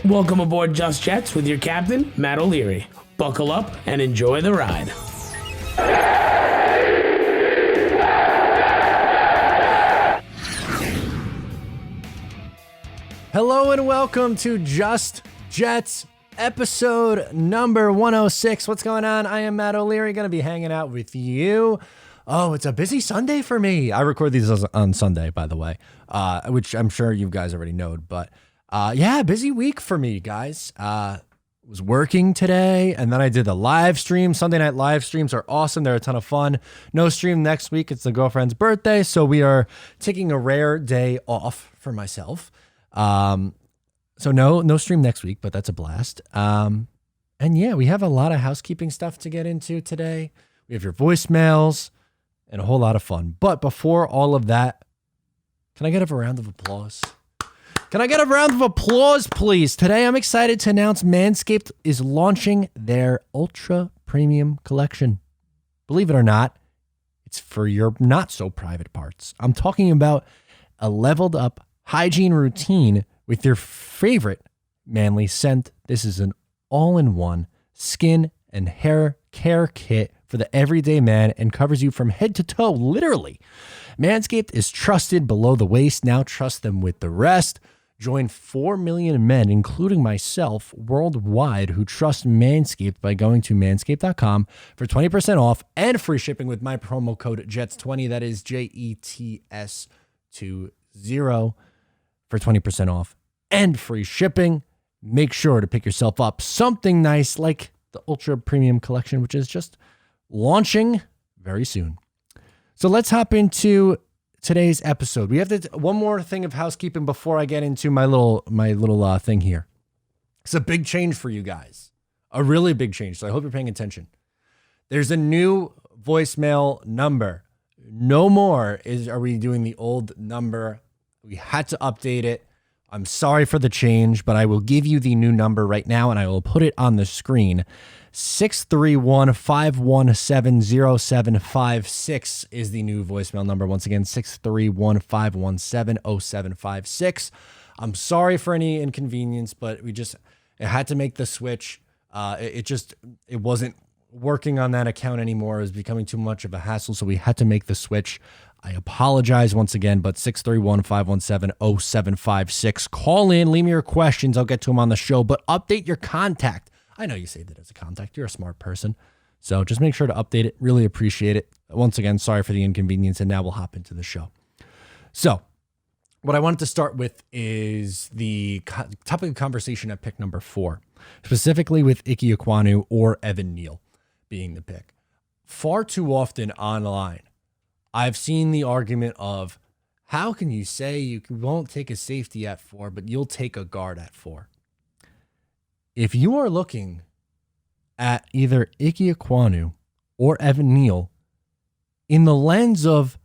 Welcome aboard Just Jets with your captain, Matt O'Leary. Buckle up and enjoy the ride. Hello and welcome to Just Jets, episode number 106. What's going on? I am Matt O'Leary, going to be hanging out with you. Oh, it's a busy Sunday for me. I record these on Sunday, by the way, which I'm sure you guys already know, but yeah, busy week for me, guys. Was working today, and then I did the live stream. Sunday night live streams are awesome. They're a ton of fun. No stream next week. It's the girlfriend's birthday, so we are taking a rare day off for myself. So no stream next week, but that's a blast. And yeah, we have a lot of housekeeping stuff to get into today. We have your voicemails and a whole lot of fun. But before all of that, can I get a round of applause? Can I get a round of applause, please? Today, I'm excited to announce Manscaped is launching their Ultra Premium Collection. Believe it or not, it's for your not-so-private parts. I'm talking about a leveled-up hygiene routine with your favorite manly scent. This is an all-in-one skin and hair care kit for the everyday man and covers you from head to toe, literally. Manscaped is trusted below the waist. Now trust them with the rest. Join 4 million men, including myself, worldwide who trust Manscaped by going to manscaped.com for 20% off and free shipping with my promo code JETS20. That is JETS20 for 20% off and free shipping. Make sure to pick yourself up something nice like the Ultra Premium Collection, which is just launching very soon. So let's hop into today's episode. We have one more thing of housekeeping before I get into my little thing here. It's a big change for you guys, a really big change. So I hope you're paying attention. There's a new voicemail number. No more are we doing the old number. We had to update it. I'm sorry for the change, but I will give you the new number right now, and I will put it on the screen. 631-517-0756 is the new voicemail number. Once again, 631-517-0756. I'm sorry for any inconvenience, but it had to make the switch. It wasn't working on that account anymore. It was becoming too much of a hassle, so we had to make the switch. I apologize once again, but 631-517-0756. Call in, leave me your questions. I'll get to them on the show, but update your contact. I know you saved it as a contact. You're a smart person. So just make sure to update it. Really appreciate it. Once again, sorry for the inconvenience, and now we'll hop into the show. So what I wanted to start with is the topic of conversation at pick number 4, specifically with Ike Ekwonu or Evan Neal being the pick. Far too often online, I've seen the argument of, how can you say you won't take a safety at 4, but you'll take a guard at 4? If you are looking at either Ike Ekwonu or Evan Neal in the lens of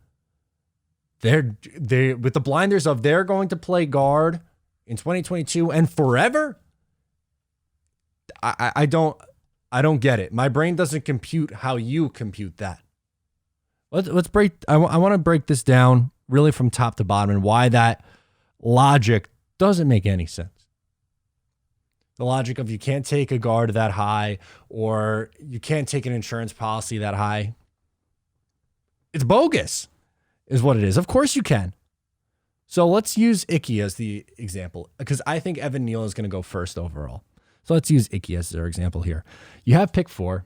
they with the blinders of they're going to play guard in 2022 and forever, I don't get it. My brain doesn't compute how you compute that. Let's break. I want to break this down really from top to bottom and why that logic doesn't make any sense. The logic of you can't take a guard that high or you can't take an insurance policy that high. It's bogus, is what it is. Of course you can. So let's use Ike as the example because I think Evan Neal is going to go first overall. So let's use Ike as their example here. You have pick 4.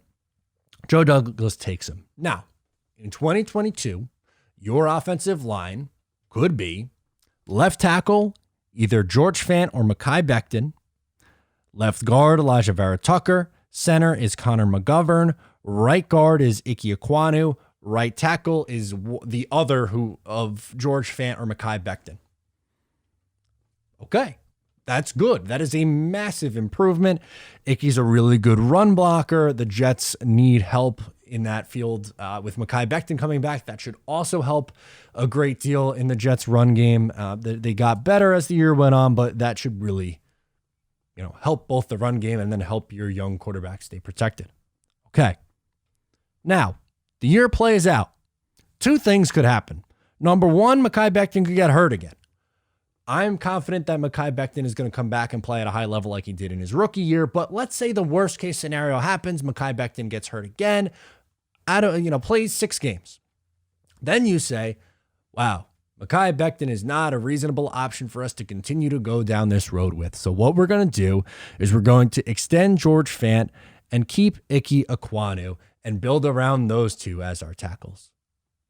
Joe Douglas takes him. Now, in 2022, your offensive line could be left tackle, either George Fant or Mekhi Becton. Left guard, Elijah Vera-Tucker. Center is Connor McGovern. Right guard is Ike Ekwonu. Right tackle is the other of George Fant or Mekhi Becton. Okay, that's good. That is a massive improvement. Ike's a really good run blocker. The Jets need help in that field with Mekhi Becton coming back. That should also help a great deal in the Jets run game. They got better as the year went on, but that should really help both the run game and then help your young quarterback stay protected. Okay. Now, the year plays out. Two things could happen. Number one, Mekhi Becton could get hurt again. I'm confident that Mekhi Becton is going to come back and play at a high level like he did in his rookie year. But let's say the worst case scenario happens. Mekhi Becton gets hurt again. Plays 6 games. Then you say, wow, Mekhi Becton is not a reasonable option for us to continue to go down this road with. So what we're going to do is we're going to extend George Fant and keep Ike Ekwonu and build around those two as our tackles.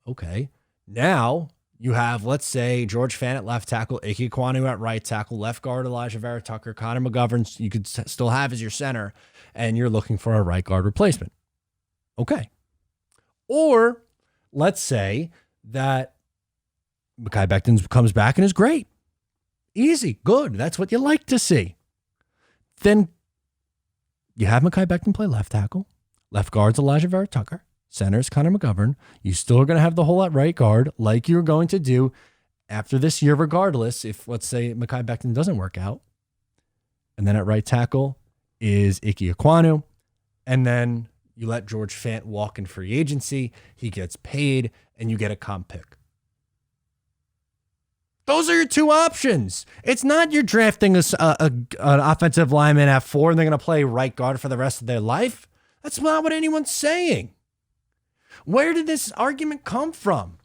Okay. Now you have, let's say, George Fant at left tackle, Ike Ekwonu at right tackle, left guard Elijah Vera Tucker, Connor McGovern you could still have as your center, and you're looking for a right guard replacement. Okay. Or let's say that Mekhi Becton comes back and is great. Easy, good. That's what you like to see. Then you have Mekhi Becton play left tackle. Left guard's Elijah Vera Tucker. Center's Connor McGovern. You still are going to have the hole at right guard like you're going to do after this year regardless if, let's say, Mekhi Becton doesn't work out. And then at right tackle is Ike Ekwonu. And then you let George Fant walk in free agency. He gets paid, and you get a comp pick. Those are your 2 options. It's not you're drafting an offensive lineman at 4 and they're going to play right guard for the rest of their life. That's not what anyone's saying. Where did this argument come from?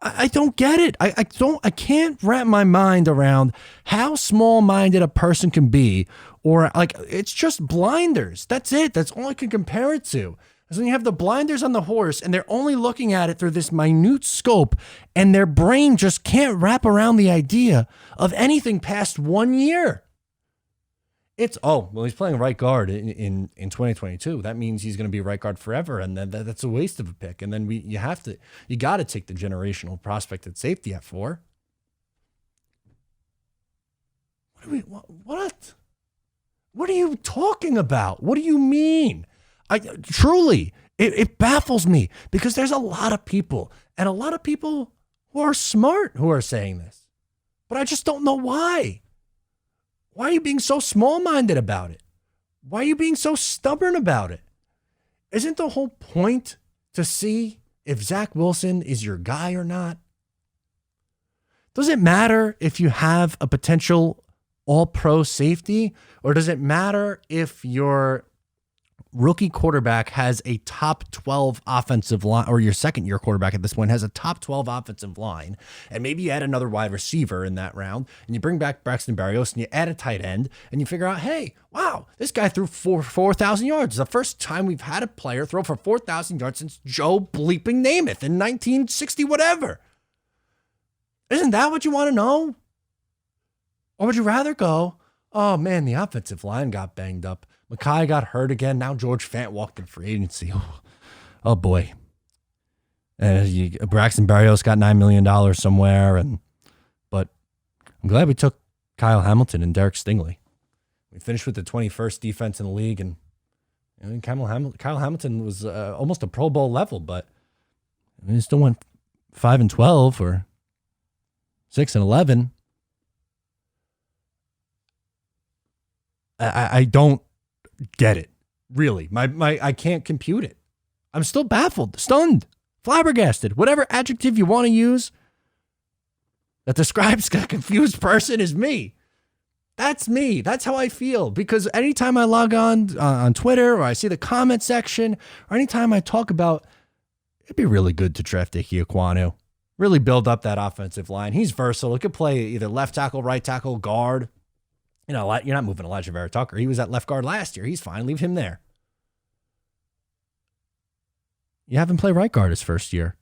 I don't get it. I can't wrap my mind around how small-minded a person can be, or it's just blinders. That's it. That's all I can compare it to. Is when you have the blinders on the horse and they're only looking at it through this minute scope and their brain just can't wrap around the idea of anything past 1 year. It's, he's playing right guard in 2022. That means he's going to be right guard forever. And then that's a waste of a pick. And then you got to take the generational prospect at safety at 4. What? What are you talking about? What do you mean? Truly, it baffles me because there's a lot of people who are smart who are saying this, but I just don't know why. Why are you being so small-minded about it? Why are you being so stubborn about it? Isn't the whole point to see if Zach Wilson is your guy or not? Does it matter if you have a potential all-pro safety, or does it matter if your rookie quarterback has a top 12 offensive line, or your second-year quarterback at this point has a top 12 offensive line, and maybe you add another wide receiver in that round, and you bring back Braxton Berrios, and you add a tight end, and you figure out, hey, wow, this guy threw 4,000 yards. It's the first time we've had a player throw for 4,000 yards since Joe bleeping Namath in 1960 whatever. Isn't that what you want to know? Or would you rather go, oh, man, the offensive line got banged up. Mekhi got hurt again. Now George Fant walked in free agency. Oh boy. And Braxton Berrios got $9 million somewhere. But I'm glad we took Kyle Hamilton and Derek Stingley. We finished with the 21st defense in the league. And Kyle Hamilton was almost a Pro Bowl level, but he still went 5-12 or 6-11. I don't get it. Really. I can't compute it. I'm still baffled, stunned, flabbergasted, whatever adjective you want to use that describes a confused person is me. That's me. That's how I feel. Because anytime I log on Twitter or I see the comment section or anytime I talk about, it'd be really good to draft Ike Ekwonu. Really build up that offensive line. He's versatile. He could play either left tackle, right tackle, guard. You're not moving Elijah Vera Tucker. He was at left guard last year. He's fine. Leave him there. You have him play right guard his first year.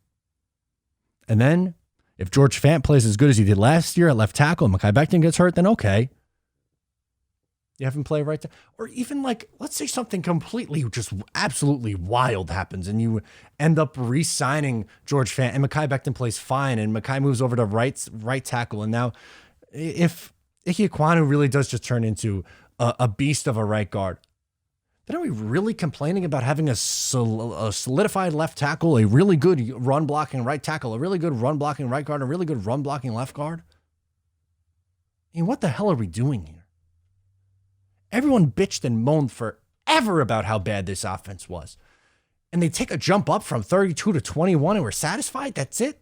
And then if George Fant plays as good as he did last year at left tackle and Mekhi Becton gets hurt, then okay. You have him play right tackle. Or even let's say something completely just absolutely wild happens and you end up re-signing George Fant and Mekhi Becton plays fine and Mekhi moves over to right tackle. And now if Ike Ekwonu really does just turn into a beast of a right guard, then are we really complaining about having a solidified left tackle, a really good run blocking right tackle, a really good run blocking right guard, a really good run blocking left guard? I mean, what the hell are we doing here? Everyone bitched and moaned forever about how bad this offense was. And they take a jump up from 32 to 21 and we're satisfied? That's it?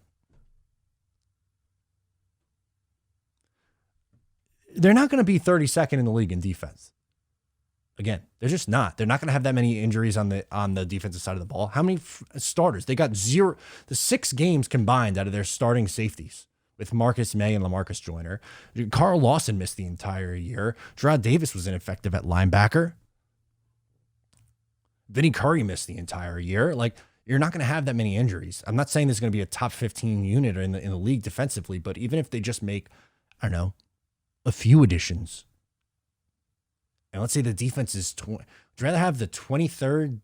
they're not going to be 32nd in the league in defense. Again, they're just not. They're not going to have that many injuries on the defensive side of the ball. How many starters? They got zero. The 6 games combined out of their starting safeties with Marcus May and LaMarcus Joyner. Carl Lawson missed the entire year. Gerard Davis was ineffective at linebacker. Vinny Curry missed the entire year. Like, you're not going to have that many injuries. I'm not saying there's going to be a top 15 unit in the league defensively, but even if they just make, I don't know, a few additions. And let's say the defense is, would you rather have the 23rd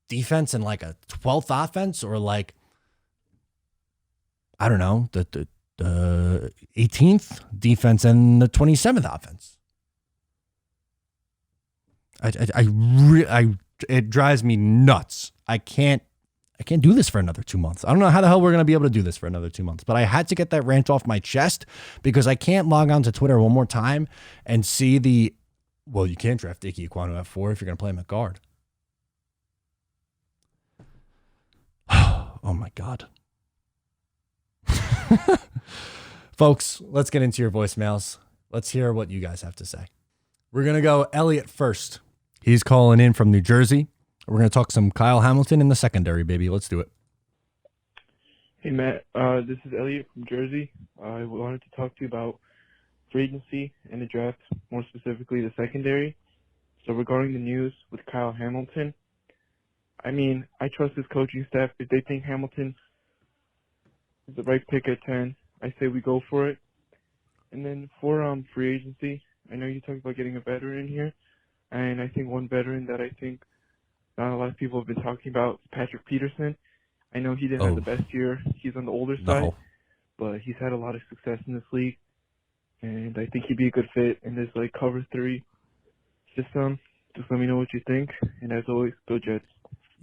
defense and like a 12th offense, or like, I don't know, the 18th defense and the 27th offense? It drives me nuts. I can't do this for another 2 months. I don't know how the hell we're going to be able to do this for another 2 months, but I had to get that rant off my chest because I can't log on to Twitter one more time and see well, you can't draft Ike Ekwonu at 4 if you're going to play him at guard. Oh my God. Folks, let's get into your voicemails. Let's hear what you guys have to say. We're going to go Elliot first. He's calling in from New Jersey. We're going to talk some Kyle Hamilton in the secondary, baby. Let's do it. Hey, Matt. This is Elliot from Jersey. I wanted to talk to you about free agency and the draft, more specifically the secondary. So regarding the news with Kyle Hamilton, I mean, I trust his coaching staff. If they think Hamilton is the right pick at 10, I say we go for it. And then for free agency, I know you talked about getting a veteran in here, and I think one veteran that I think not a lot of people have been talking about is Patrick Peterson. I know he didn't have the best year. He's on the older side, but he's had a lot of success in this league, and I think he'd be a good fit in this like cover 3 system. Just let me know what you think, and as always, go Jets.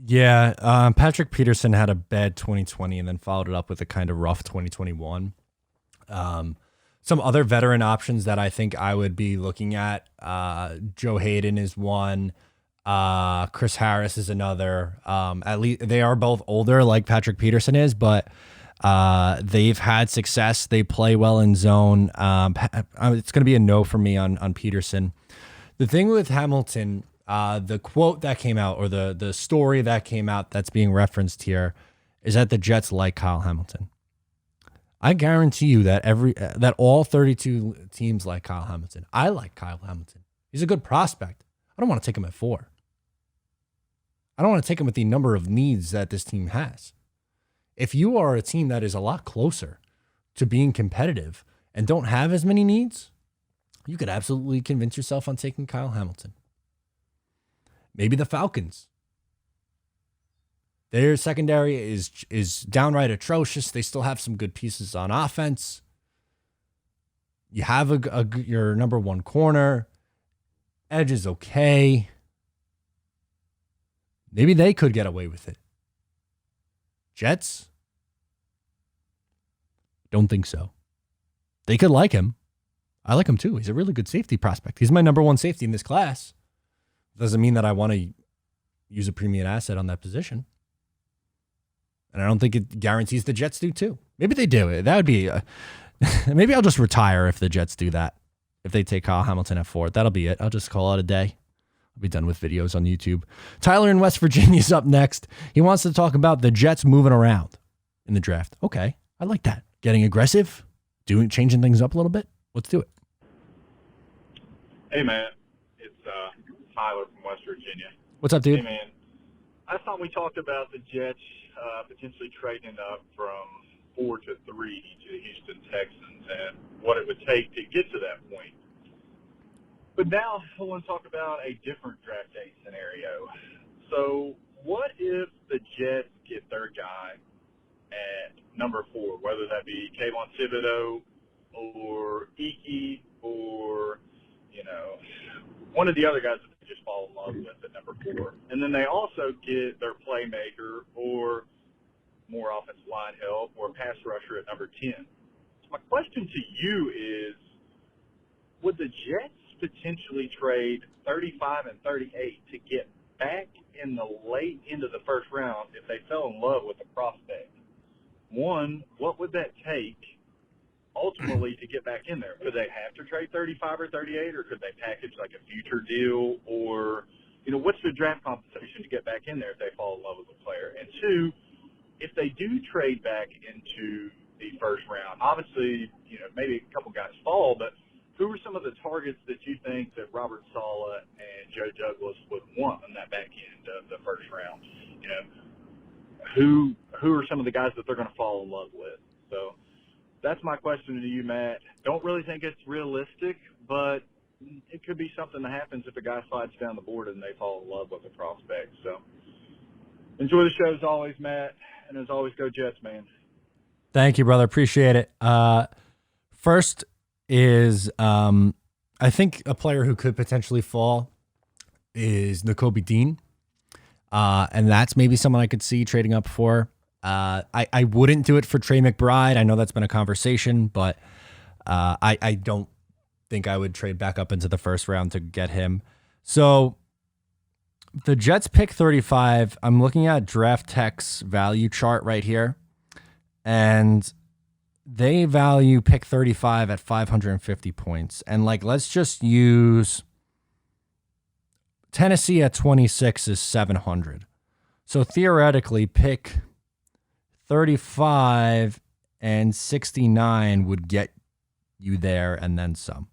Yeah, Patrick Peterson had a bad 2020 and then followed it up with a kind of rough 2021. Some other veteran options that I think I would be looking at, Joe Hayden is one. Chris Harris is another. At least they are both older, like Patrick Peterson is, but they've had success. They play well in zone. It's going to be a no for me on Peterson. The thing with Hamilton, the quote that came out, or the story that came out that's being referenced here, is that the Jets like Kyle Hamilton. I guarantee you that all 32 teams like Kyle Hamilton. I like Kyle Hamilton. He's a good prospect. I don't want to take him at 4. I don't want to take him with the number of needs that this team has. If you are a team that is a lot closer to being competitive and don't have as many needs, you could absolutely convince yourself on taking Kyle Hamilton. Maybe the Falcons. Their secondary is downright atrocious. They still have some good pieces on offense. You have your number 1 corner. Edge is okay. Maybe they could get away with it. Jets? Don't think so. They could like him. I like him too. He's a really good safety prospect. He's my number 1 safety in this class. Doesn't mean that I want to use a premium asset on that position. And I don't think it guarantees the Jets do too. Maybe they do. That would be maybe I'll just retire if the Jets do that. If they take Kyle Hamilton at 4, that'll be it. I'll just call it a day. I'll be done with videos on YouTube. Tyler in West Virginia is up next. He wants to talk about the Jets moving around in the draft. Okay, I like that. Getting aggressive, changing things up a little bit. Let's do it. Hey, man. It's Tyler from West Virginia. What's up, dude? Hey, man. Last time we talked about the Jets potentially trading up from 4 to 3 to the Houston Texans and what it would take to get to that point. But now I want to talk about a different draft day scenario. So what if the Jets get their guy at number 4, whether that be Kayvon Thibodeau or Ike or, one of the other guys that they just fall in love with at number 4. And then they also get their playmaker or more offensive line help or pass rusher at number 10. So my question to you is, would the Jets potentially trade 35 and 38 to get back in the late end of the first round if they fell in love with the prospect? One, what would that take? ultimately to get back in there? Could they have to trade 35 or 38, or could they package like a future deal? Or, what's the draft compensation to get back in there if they fall in love with a player? And two, if they do trade back into the first round, obviously, maybe a couple guys fall, but who are some of the targets that you think that Robert Saleh and Joe Douglas would want on that back end of the first round? Who are some of the guys that they're going to fall in love with? So that's my question to you, Matt. Don't really think it's realistic, but it could be something that happens if a guy slides down the board and they fall in love with a prospect. So enjoy the show as always, Matt. And as always, go Jets, man. Thank you, brother. Appreciate it. First is I think a player who could potentially fall is Nicole B Dean. And that's maybe someone I could see trading up for. I wouldn't do it for Trey McBride. I know that's been a conversation, but I don't think I would trade back up into the first round to get him. So the Jets pick 35. I'm looking at Draft Tech's value chart right here, and they value pick 35 at 550 points. And let's just use Tennessee at 26 is 700. So theoretically, pick 35 and 69 would get you there and then some.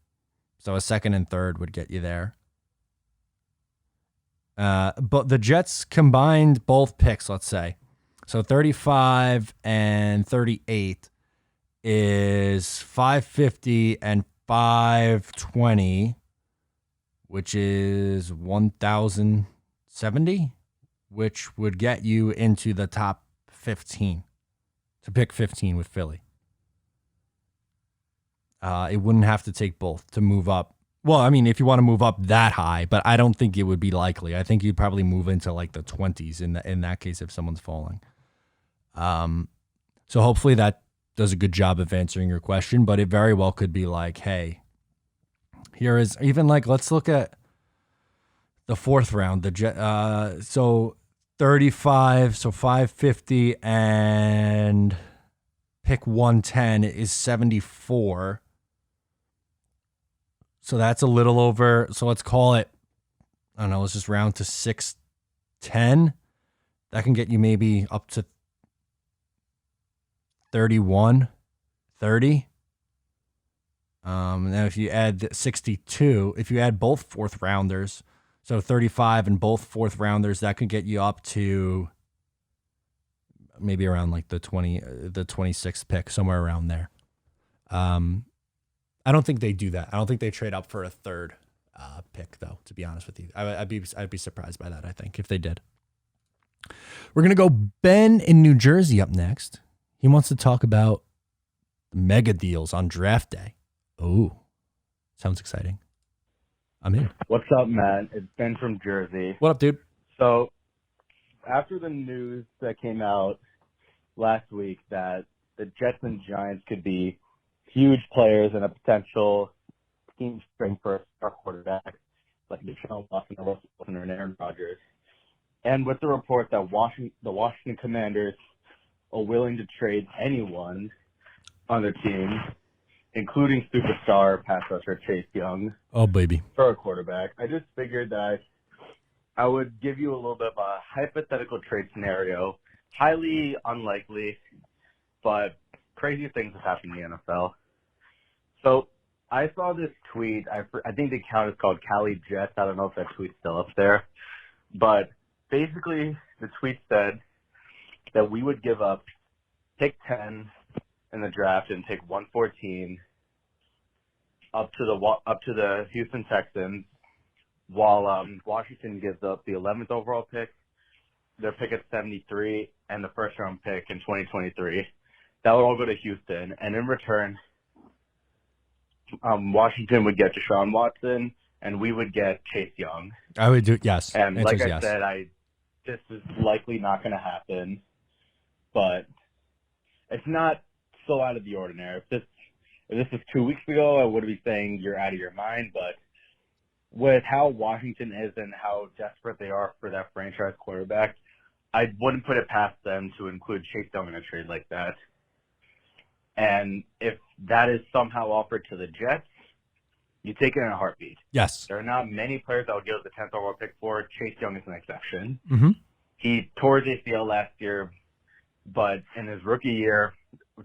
So a second and third would get you there. But the Jets combined both picks, let's say. So 35 and 38 is 550 and 520, which is 1,070, which would get you into the top 15 to pick 15 with Philly. It wouldn't have to take both to move up. Well, I mean, if you want to move up that high, but I don't think it would be likely. I think you'd probably move into the 20s in that case if someone's falling. So hopefully that does a good job of answering your question, but it very well could be hey, here is even let's look at the fourth round. So 35, so 550 and pick 110 is 74. So that's a little over. So let's call it, I don't know, let's just round to 610. That can get you maybe up to 31, 30. And then if you add 62, if you add both fourth rounders, so 35 and both fourth rounders, that could get you up to maybe around the 26th pick, somewhere around there. I don't think they do that. I don't think they trade up for a third pick, though, to be honest with you. I'd be surprised by that, I think, if they did. We're going to go Ben in New Jersey up next. He wants to talk about mega deals on draft day. Oh, sounds exciting. I'm in. What's up, Matt? It's Ben from Jersey. What up, dude? So, after the news that came out last week that the Jets and Giants could be huge players and a potential team strength for a star quarterback like Deshaun Watson or Russell Wilson or Aaron Rodgers, and with the report that the Washington Commanders are willing to trade anyone on their team, including superstar pass rusher Chase Young, Oh, baby. for a quarterback, I just figured that I would give you a little bit of a hypothetical trade scenario, highly unlikely, but crazy things have happened in the NFL. So I saw this tweet. I think the account is called Cali Jets. I don't know if that tweet's still up there. But basically, the tweet said that we would give up pick 10 in the draft and take 114 up to the Houston Texans, while Washington gives up the 11th overall pick, their pick at 73, and the first-round pick in 2023. That would all go to Houston, and in return, Washington would get Deshaun Watson, and we would get Chase Young. I would do, yes. And Answer's like I yes. said, this is likely not going to happen, but it's not so out of the ordinary. If this was 2 weeks ago, I would be saying you're out of your mind, but with how Washington is and how desperate they are for that franchise quarterback, I wouldn't put it past them to include Chase Young in a trade like that. And if that is somehow offered to the Jets, you take it in a heartbeat. Yes. There are not many players that will give the 10th overall pick for. Chase Young is an exception. Mm-hmm. He tore his ACL last year, but in his rookie year,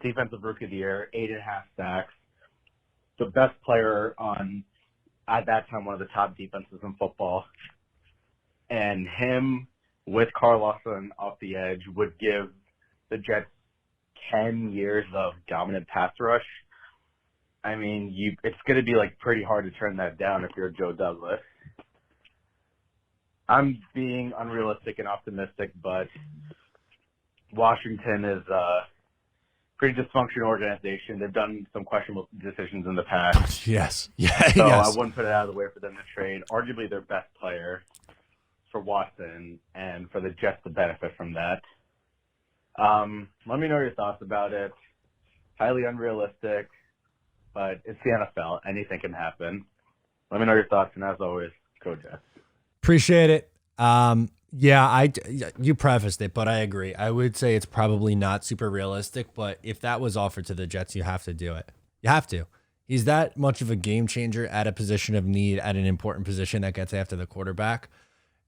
defensive rookie of the year, 8.5 sacks, the best player on, at that time, one of the top defenses in football. And him with Carl Lawson off the edge would give the Jets 10 years of dominant pass rush. I mean, it's going to be like pretty hard to turn that down if you're Joe Douglas. I'm being unrealistic and optimistic, but Washington is a pretty dysfunctional organization. They've done some questionable decisions in the past. Yes. Yeah. So yes. I wouldn't put it out of the way for them to trade arguably their best player for Watson and for the Jets to benefit from that. Let me know your thoughts about it. Highly unrealistic, but it's the NFL. Anything can happen. Let me know your thoughts, and as always, go Jets. Appreciate it. Yeah, you prefaced it, but I agree. I would say it's probably not super realistic, but if that was offered to the Jets, you have to do it. You have to. He's that much of a game changer at a position of need, at an important position that gets after the quarterback.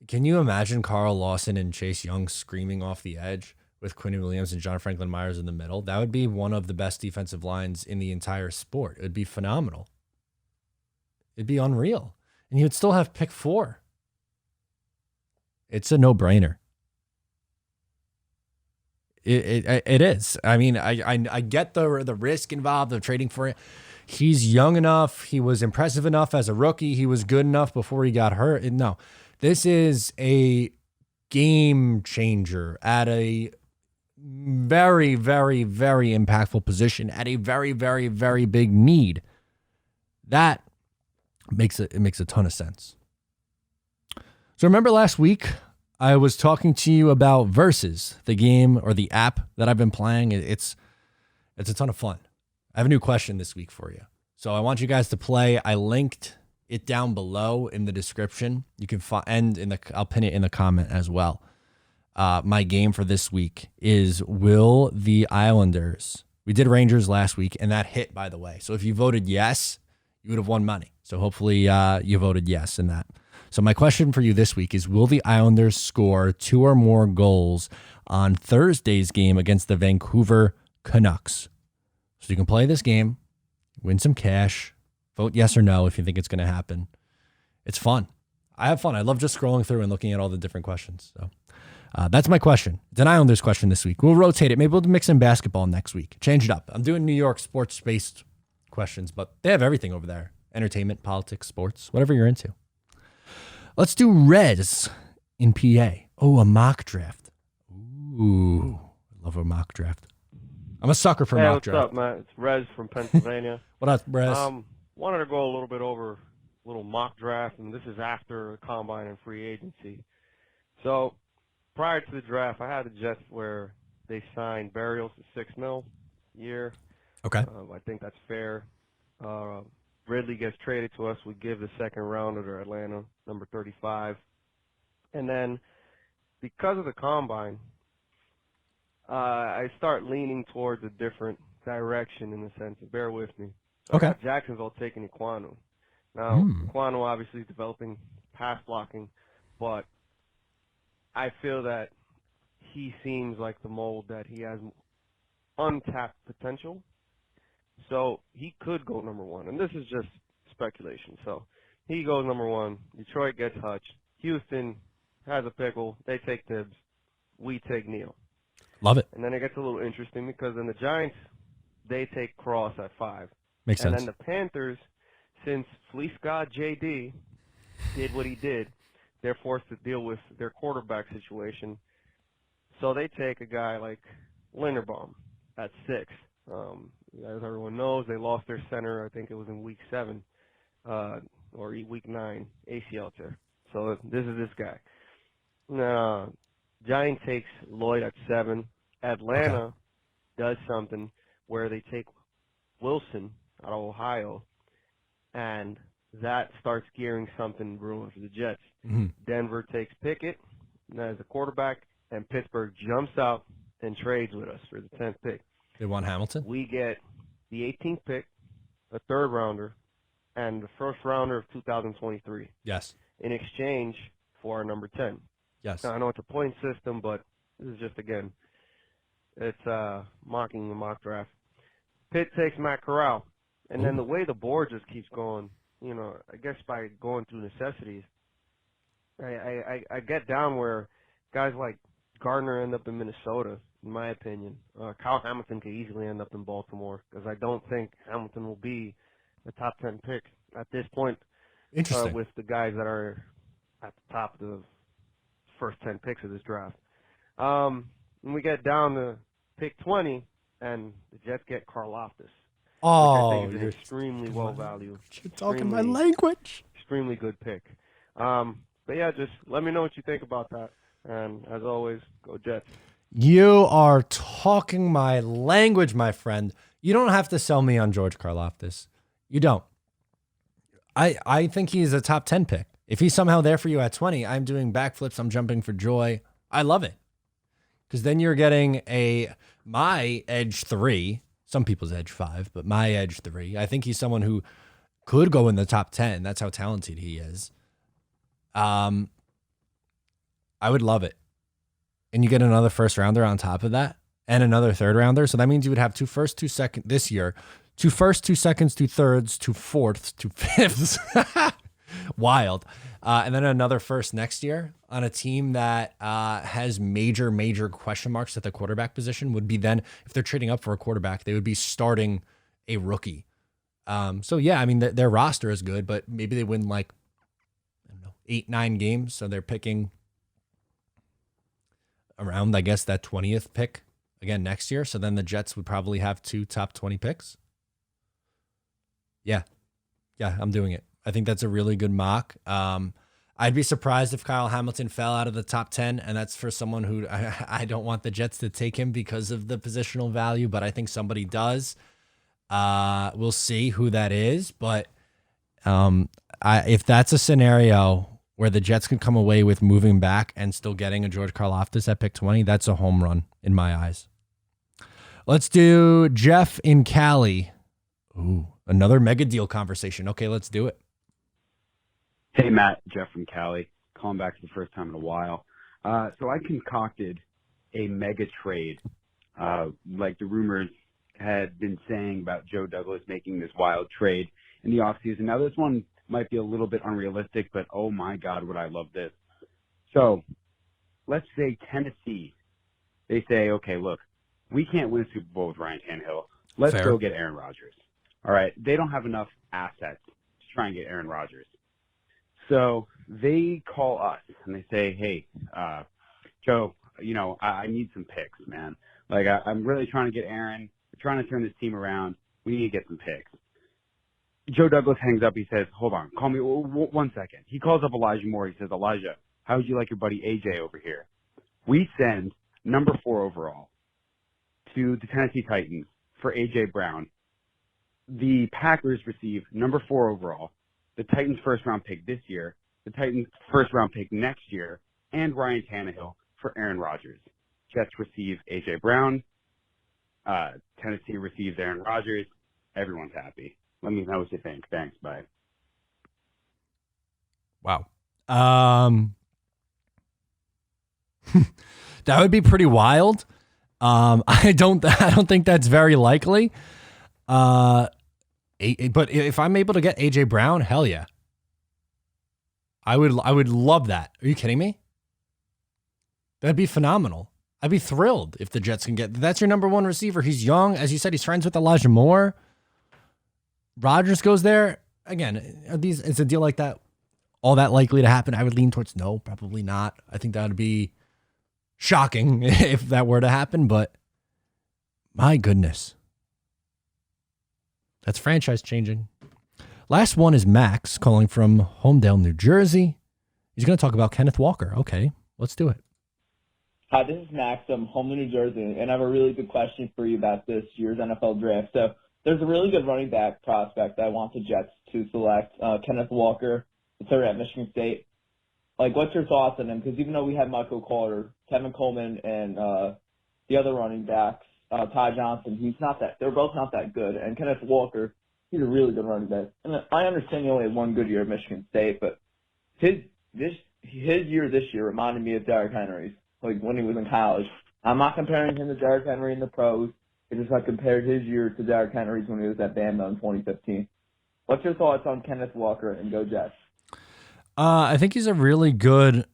Can you imagine Carl Lawson and Chase Young screaming off the edge with Quinn Williams and John Franklin Myers in the middle? That would be one of the best defensive lines in the entire sport. It would be phenomenal. It'd be unreal. And he would still have pick 4. It's a no-brainer. It is. I mean, I get the risk involved of trading for it. He's young enough. He was impressive enough as a rookie. He was good enough before he got hurt. No, this is a game changer at a very, very, very impactful position at a very, very, very big need. That makes a ton of sense. So remember last week, I was talking to you about Versus, the game or the app that I've been playing. It's a ton of fun. I have a new question this week for you. So I want you guys to play. I linked it down below in the description. You can find, I'll pin it in the comment as well. My game for this week is, will the Islanders, we did Rangers last week, and that hit, by the way. So if you voted yes, you would have won money. So hopefully you voted yes in that. So my question for you this week is, will the Islanders score 2 or more goals on Thursday's game against the Vancouver Canucks? So you can play this game, win some cash, vote yes or no if you think it's going to happen. It's fun. I have fun. I love just scrolling through and looking at all the different questions. So that's my question. It's an Islanders question this week. We'll rotate it. Maybe we'll mix in basketball next week. Change it up. I'm doing New York sports-based questions, but they have everything over there. Entertainment, politics, sports, whatever you're into. Let's do Reds in PA. Oh, a mock draft. Ooh, I love a mock draft. I'm a sucker for mock draft. What's up, Matt? It's Rez from Pennsylvania. What up, Rez? Wanted to go a little bit over a little mock draft, and this is after the combine and free agency. So prior to the draft, I had the Jets where they signed Barrios to $6 million a year. Okay. I think that's fair. Ridley gets traded to us. We give the second rounder to Atlanta, number 35. And then because of the combine, I start leaning towards a different direction in the sense of, bear with me. So Okay. I got Jacksonville taking Ekwonu. Now, Ekwonu obviously is developing pass blocking, but I feel that he seems like the mold that he has untapped potential. So he could go number 1, and this is just speculation. So he goes number 1. Detroit gets Hutch. Houston has a pickle. They take Tibbs. We take Neal. Love it. And then it gets a little interesting because then the Giants, they take Cross at 5. Makes sense. And then the Panthers, since Fleece God JD did what he did, they're forced to deal with their quarterback situation. So they take a guy like Linderbaum at 6. As everyone knows, they lost their center, I think it was in week 7 or week 9, ACL tear. So this is this guy. Now, Giant takes Lloyd at 7. Atlanta does something where they take Wilson out of Ohio, and that starts gearing something brewing for the Jets. Mm-hmm. Denver takes Pickett as a quarterback, and Pittsburgh jumps out and trades with us for the 10th pick. They want Hamilton? We get the 18th pick, a third rounder, and the first rounder of 2023 Yes. in exchange for our number 10. Yes. Now, I know it's a point system, but this is just, again, it's mocking the mock draft. Pitt takes Matt Corral. And then the way the board just keeps going, you know, I guess by going through necessities, I get down where guys like Gardner end up in Minnesota, in my opinion. Kyle Hamilton could easily end up in Baltimore because I don't think Hamilton will be a top 10 pick at this point. Interesting. With the guys that are at the top of the first 10 picks of this draft. And we get down to pick 20, and the Jets get Karlaftis. Oh, which I think is an extremely well valued. You're talking my language. Extremely good pick. But yeah, just let me know what you think about that. And as always, go Jets. You are talking my language, my friend. You don't have to sell me on George Karlaftis. You don't. I think he's a top 10 pick. If he's somehow there for you at 20, I'm doing backflips. I'm jumping for joy. I love it. Because then you're getting my edge 3. Some people's edge 5, but my edge 3. I think he's someone who could go in the top 10. That's how talented he is. I would love it. And you get another first rounder on top of that and another third rounder. So that means you would have 2 first, 2 second this year, 2 first, 2 seconds, 2 thirds, 2 fourths, 2 fifths. Wild. And then another first next year on a team that has major question marks at the quarterback position would be then, if they're trading up for a quarterback, they would be starting a rookie. So yeah, I mean, their roster is good, but maybe they win like, I don't know, 8-9 games. So they're picking around, I guess, that 20th pick again next year. So then the Jets would probably have 2 top 20 picks. Yeah, I'm doing it. I think that's a really good mock. I'd be surprised if Kyle Hamilton fell out of the top 10, and that's for someone who I don't want the Jets to take him because of the positional value, but I think somebody does. We'll see who that is, but if that's a scenario where the Jets can come away with moving back and still getting a George Karlaftis at pick 20, that's a home run in my eyes. Let's do Jeff in Cali. Ooh, another mega deal conversation. Okay, let's do it. Hey, Matt, Jeff from Cali, calling back for the first time in a while. So I concocted a mega trade, like the rumors had been saying about Joe Douglas making this wild trade in the offseason. Now, this one might be a little bit unrealistic, but oh my God, would I love this. So let's say Tennessee, they say, okay, look, we can't win a Super Bowl with Ryan Tannehill. Let's go get Aaron Rodgers. All right, they don't have enough assets to try and get Aaron Rodgers. So they call us and they say, hey, Joe, you know, I need some picks, man. Like, I'm really trying to get Aaron. We're trying to turn this team around. We need to get some picks. Joe Douglas hangs up. He says, hold on, call me 1 second. He calls up Elijah Moore. He says, Elijah, how would you like your buddy AJ over here? We send number 4 overall to the Tennessee Titans for AJ Brown. The Packers receive number 4 overall, the Titans' first-round pick this year, the Titans' first-round pick next year, and Ryan Tannehill for Aaron Rodgers. Jets receive A.J. Brown. Tennessee receives Aaron Rodgers. Everyone's happy. Let me know what you think. Thanks. Bye. Wow. That would be pretty wild. I don't think that's very likely. But if I'm able to get AJ Brown, hell yeah. I would love that. Are you kidding me? That'd be phenomenal. I'd be thrilled if the Jets can get, that's your number 1 receiver. He's young. As you said, he's friends with Elijah Moore. Rodgers goes there. Again, is a deal like that all that likely to happen? I would lean towards no, probably not. I think that would be shocking if that were to happen, but my goodness. That's franchise changing. Last one is Max calling from Homedale, New Jersey. He's going to talk about Kenneth Walker. Okay, let's do it. Hi, this is Max. I'm home in New Jersey, and I have a really good question for you about this year's NFL draft. So there's a really good running back prospect I want the Jets to select, Kenneth Walker, the third at Michigan State. Like, what's your thoughts on him? Because even though we had Michael Carter, Kevin Coleman, and the other running backs Ty Johnson, he's not that. They're both not that good. And Kenneth Walker, he's a really good running back. And I understand he only had one good year at Michigan State, but his year this year reminded me of Derrick Henry's, like when he was in college. I'm not comparing him to Derrick Henry in the pros. It's just I compared his year to Derrick Henry's when he was at Bama in 2015. What's your thoughts on Kenneth Walker and Go Jets? I think he's a really good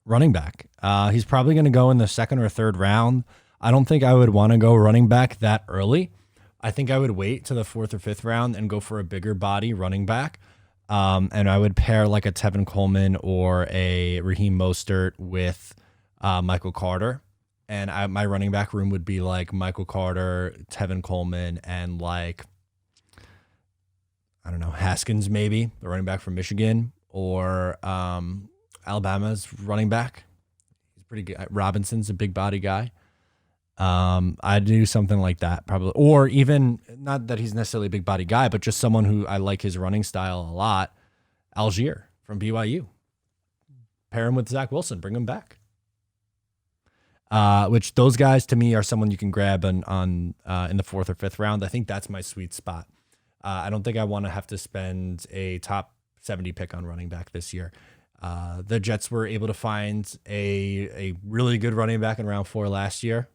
running back. He's probably going to go in the second or third round. I don't think I would want to go running back that early. I think I would wait to the fourth or fifth round and go for a bigger body running back. And I would pair like a Tevin Coleman or a Raheem Mostert with Michael Carter. And my running back room would be like Michael Carter, Tevin Coleman, and like, I don't know, Haskins maybe, the running back from Michigan, or Alabama's running back. He's pretty good. Robinson's a big body guy. I'd do something like that probably, or even not that he's necessarily a big body guy, but just someone who I like his running style a lot. Algier from BYU. Pair him with Zach Wilson. Bring him back. Which those guys to me are someone you can grab in the fourth or fifth round. I think that's my sweet spot. I don't think I want to have to spend a top 70 pick on running back this year. The Jets were able to find a really good running back in round 4 last year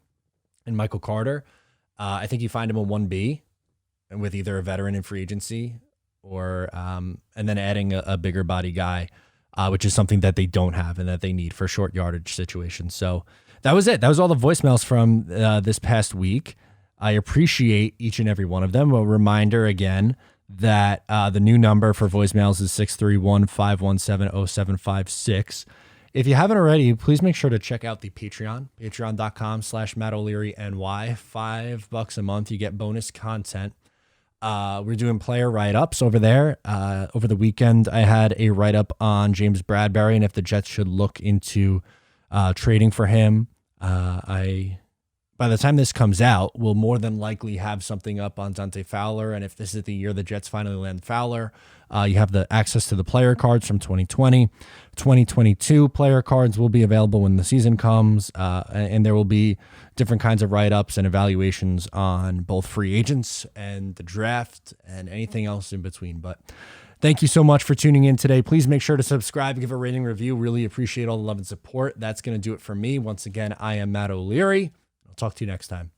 in Michael Carter. I think you find him a 1B and with either a veteran in free agency or and then adding a bigger body guy, which is something that they don't have and that they need for short yardage situations. So that was it. That was all the voicemails from this past week. I appreciate each and every one of them. A reminder again that the new number for voicemails is 631-517-0756. If you haven't already, please make sure to check out the Patreon, patreon.com/Matt O'Leary NY. $5 a month. You get bonus content. We're doing player write-ups over there. Over the weekend, I had a write-up on James Bradbury and if the Jets should look into trading for him. By the time this comes out, we'll more than likely have something up on Dante Fowler. And if this is the year the Jets finally land Fowler, you have the access to the player cards from 2020. 2022 player cards will be available when the season comes. And there will be different kinds of write-ups and evaluations on both free agents and the draft and anything else in between. But thank you so much for tuning in today. Please make sure to subscribe, give a rating, review. Really appreciate all the love and support. That's going to do it for me. Once again, I am Matt O'Leary. I'll talk to you next time.